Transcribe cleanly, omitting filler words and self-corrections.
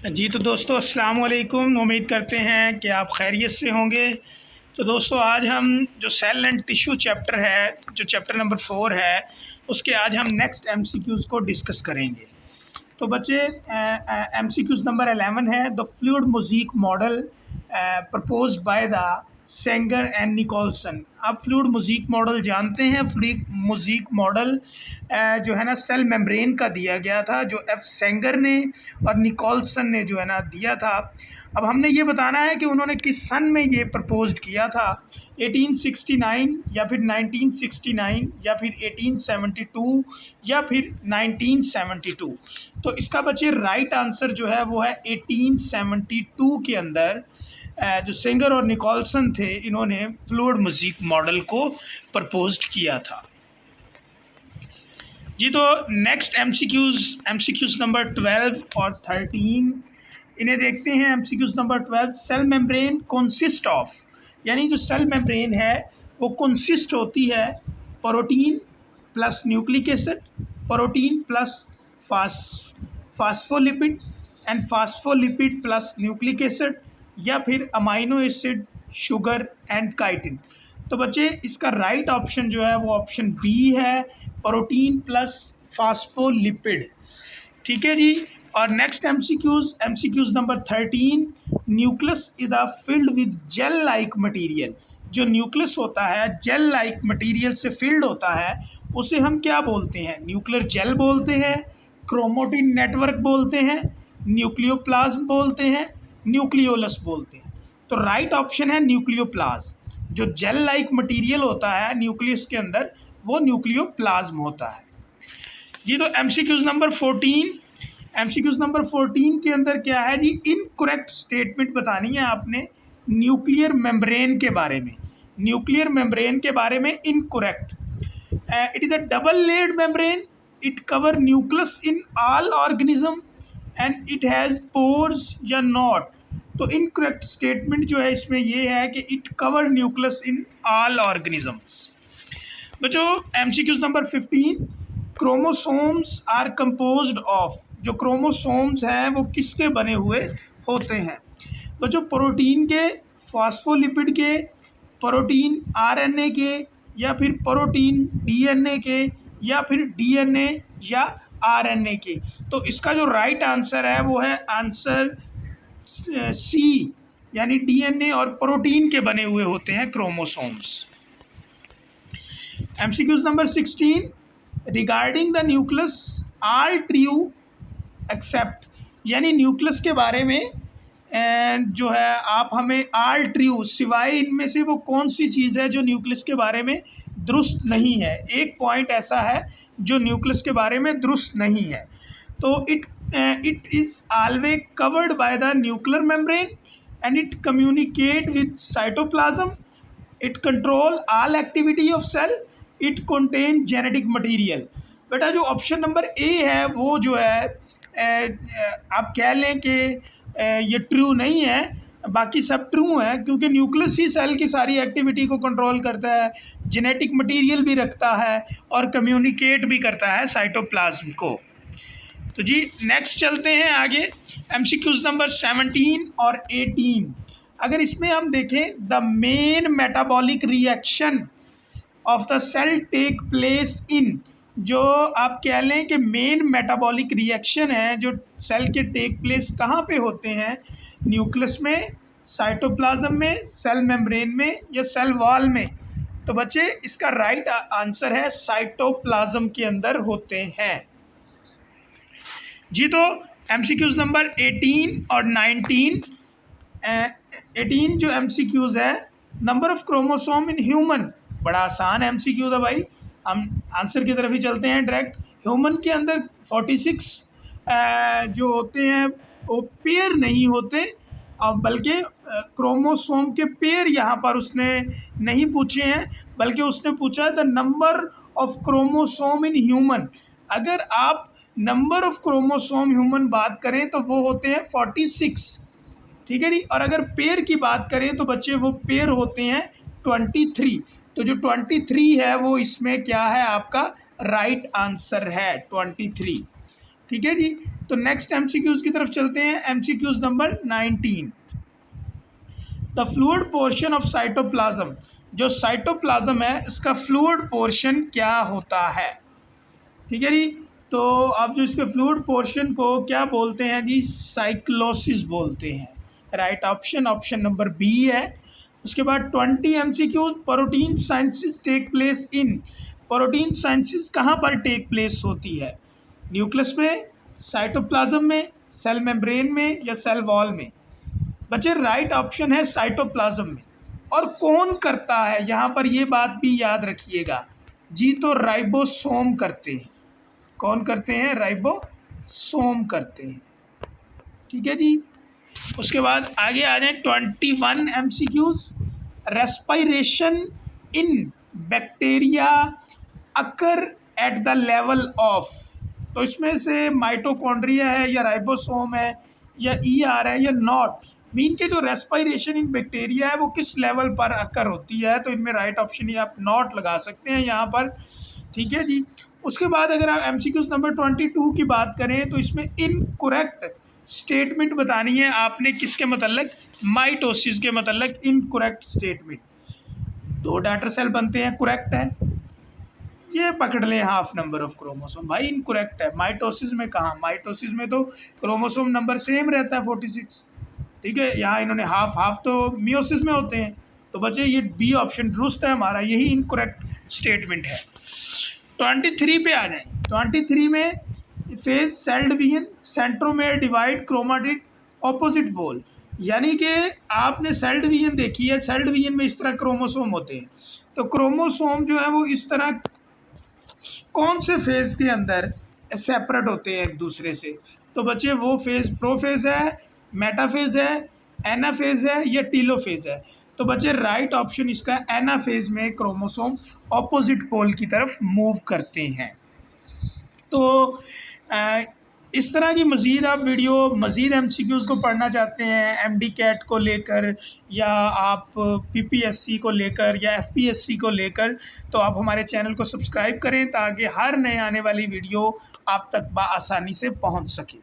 जी तो दोस्तों अस्सलाम वालेकुम। उम्मीद करते हैं कि आप खैरियत से होंगे। तो दोस्तों आज हम जो सेल एंड टिश्यू चैप्टर है, जो चैप्टर नंबर 4 है, उसके आज हम नेक्स्ट एमसीक्यूज़ को डिस्कस करेंगे। तो बच्चे एमसीक्यूज़ नंबर 11 है the fluid mosaic model proposed by the Singer and Nicolson. आप फ्लूइड मोज़ेक मॉडल जानते हैं। फ्लूइड मोज़ेक मॉडल जो है ना सेल मेम्ब्रेन का दिया गया था, जो एफ सेंगर ने और निकोलसन ने जो है ना दिया था। अब हमने ये बताना है कि उन्होंने किस सन में ये प्रपोज्ड किया था, 1869 या फिर 1969 या फिर 1872 या फिर 1972। तो इसका बच्चे राइट आंसर जो है वो है 1872 के अंदर जो सेंगर और निकोलसन थे, इन्होंने फ्लूइड मोज़ेक मॉडल को प्रपोज्ड किया था। जी तो नेक्स्ट एमसीक्यूज़ नंबर 12 और 13 इन्हें देखते हैं। MCQs number 12 cell membrane consist of, यानी जो सेल मेम्ब्रेन है वो कंसिस्ट होती है protein plus nucleic acid, protein plus phospholipid and phospholipid plus nucleic acid, या फिर amino acid, sugar and chitin. तो बच्चे इसका राइट ऑप्शन जो है वो ऑप्शन बी है, प्रोटीन प्लस फास्फोलिपिड। ठीक है जी। और next MCQs number 13 nucleus is the filled with gel like material. जो न्यूक्लियस होता है जेल लाइक मटेरियल से फिल्ड होता है, उसे हम क्या बोलते हैं? न्यूक्लियर जेल बोलते हैं, क्रोमोटिन नेटवर्क बोलते हैं, न्यूक्लियोप्लाज्म बोलते हैं, न्यूक्लियोलस बोलते हैं। तो राइट ऑप्शन है न्यूक्लियोप्लाज्म। जो जेल लाइक मटेरियल होता है न्यूक्लियस के अंदर, वो न्यूक्लियोप्लाज्म होता है जी। तो एमसीक्यूज़ नंबर 14 के अंदर क्या है जी? इनकरेक्ट स्टेटमेंट बतानी है आपने न्यूक्लियर मेम्ब्रेन के बारे में। न्यूक्लियर मेम्ब्रेन के बारे में incorrect. It is a double layered membrane, it cover nucleus in all organism and it has pores या नॉट। तो इनकरेक्ट स्टेटमेंट जो है इसमें ये है कि it cover nucleus in all organisms. बच्चों MCQs number 15 chromosomes are composed of. जो क्रोमोसोम्स हैं वो किसके बने हुए होते हैं? बच्चों प्रोटीन के, फास्फोलिपिड के, प्रोटीन आरएनए के, या फिर प्रोटीन डीएनए के, या फिर डीएनए या आरएनए के। तो इसका जो राइट आंसर है वो है आंसर सी, यानी डीएनए और प्रोटीन के बने हुए होते हैं chromosomes. MCQs number 16 regarding the nucleus all true except, यानी न्यूक्लियस के बारे में जो है आप हमें आल ट्रू सिवाय इनमें से वो कौन सी चीज़ है जो न्यूक्लियस के बारे में दुरुस्त नहीं है? एक पॉइंट ऐसा है जो न्यूक्लियस के बारे में दुरुस्त नहीं है। तो it is always covered by the nuclear membrane and it communicate with cytoplasm, it control all activity of cell, it contain genetic material। बेटा जो ऑप्शन नंबर ए है वो जो है आप कह लें कि ये ट्रू नहीं है, बाकी सब ट्रू है, क्योंकि न्यूक्लियस ही सेल की सारी एक्टिविटी को कंट्रोल करता है, जेनेटिक मटेरियल भी रखता है और कम्युनिकेट भी करता है साइटोप्लाज्म को। तो जी नेक्स्ट चलते हैं आगे। एमसीक्यूज़ नंबर 17 और 18 अगर इसमें हम देखें, the main metabolic reaction of the cell take place in. जो आप कह लें कि मेन मेटाबॉलिक रिएक्शन है जो सेल के टेक प्लेस कहाँ पे होते हैं? न्यूक्लियस में, साइटोप्लाज्म में, सेल मेम्ब्रेन में, या सेल वॉल में? तो बच्चे इसका राइट आंसर है साइटोप्लाज्म के अंदर होते हैं जी। तो एमसीक्यूज़ नंबर 18 और 19 18 जो एमसीक्यूज़ है, number of chromosome in human, बड़ा आसान एमसीक्यू था भाई, हम आंसर की तरफ ही चलते हैं डायरेक्ट। ह्यूमन के अंदर 46 जो होते हैं वो पेयर नहीं होते, बल्कि क्रोमोसोम के पेयर यहाँ पर उसने नहीं पूछे हैं, बल्कि उसने पूछा है the number of chromosome in human. अगर आप नंबर ऑफ क्रोमोसोम ह्यूमन बात करें तो वो होते हैं 46, ठीक है जी। और अगर पेयर की बात करें तो बच्चे वो पेयर होते हैं 23। तो जो 23 है वो इसमें क्या है? आपका राइट आंसर है 23, ठीक है जी। तो नेक्स्ट एमसीक्यूज़ की तरफ चलते हैं। MCQs number 19, the fluid portion of cytoplasm, जो साइटोप्लाज्म है इसका फ्लूइड पोर्शन क्या होता है, ठीक है जी। तो अब जो इसके फ्लूइड पोर्शन को क्या बोलते हैं जी, साइक्लोसिस बोलते हैं। Right option option number B है। उसके बाद 20 MCQs, protein synthesis take place in, protein synthesis कहाँ पर टेक प्लेस होती है, न्यूक्लियस में, साइटोप्लाज्म में, सेल मेम्ब्रेन में या सेल वॉल में। बच्चे राइट ऑप्शन है साइटोप्लाज्म में। और कौन करता है, यहाँ पर ये बात भी याद रखिएगा जी, तो राइबोसोम करते हैं। कौन करते हैं, राइबोसोम करते हैं, ठीक है जी। उसके बाद आगे आ जाए 21 MCQs, respiration in bacteria occur at the level of, तो इसमें से माइटोकॉन्ड्रिया है या राइबोसोम है या ईआर है या नॉट, मीन के जो रेस्पिरेशन इन बैक्टीरिया है वो किस लेवल पर अकर होती है, तो इनमें राइट ऑप्शन ही आप नॉट लगा सकते हैं यहाँ पर, ठीक है जी। उसके बाद अगर आप एमसीक्यूज नंबर 22 की बात करें तो इसमें इनकरेक्ट स्टेटमेंट बतानी है आपने, किसके मतलब, माइटोसिस के मतलब इनकरेक्ट स्टेटमेंट। 2 डॉटर सेल बनते हैं, करेक्ट है, ये पकड़ लें हाफ नंबर ऑफ क्रोमोसोम, भाई इनकरेक्ट है। माइटोसिस में कहाँ, माइटोसिस में तो क्रोमोसोम नंबर सेम रहता है 46, ठीक है। यहाँ इन्होंने हाफ हाफ तो मियोसिस में होते हैं, तो बच्चे ये बी ऑप्शन दुरुस्त है हमारा, यही इनकरेक्ट स्टेटमेंट है। 23 पे आ जाए। 23 में phase cell division, centromere divide, chromatid opposite pole, यानी कि आपने सेल डिवीजन देखी है, सेल डिवीजन में इस तरह क्रोमोसोम होते हैं, तो क्रोमोसोम जो है वो इस तरह कौन से फेज के अंदर सेपरेट होते हैं एक दूसरे से, तो बच्चे वो फेज प्रोफेज है, मेटाफेज है, एनाफेज है या टीलोफेज है, तो बच्चे राइट ऑप्शन इसका एनाफेज में क्रोमोसोम ऑपोजिट पोल की तरफ मूव करते हैं। तो इस तरह की मज़ीद आप वीडियो, मज़ीद एमसीक्यूज़ को पढ़ना चाहते हैं एमडी कैट को लेकर या आप पीपीएससी को लेकर या एफपीएससी को लेकर, तो आप हमारे चैनल को सब्सक्राइब करें ताकि हर नए आने वाली वीडियो आप तक बआसानी से पहुंच सके।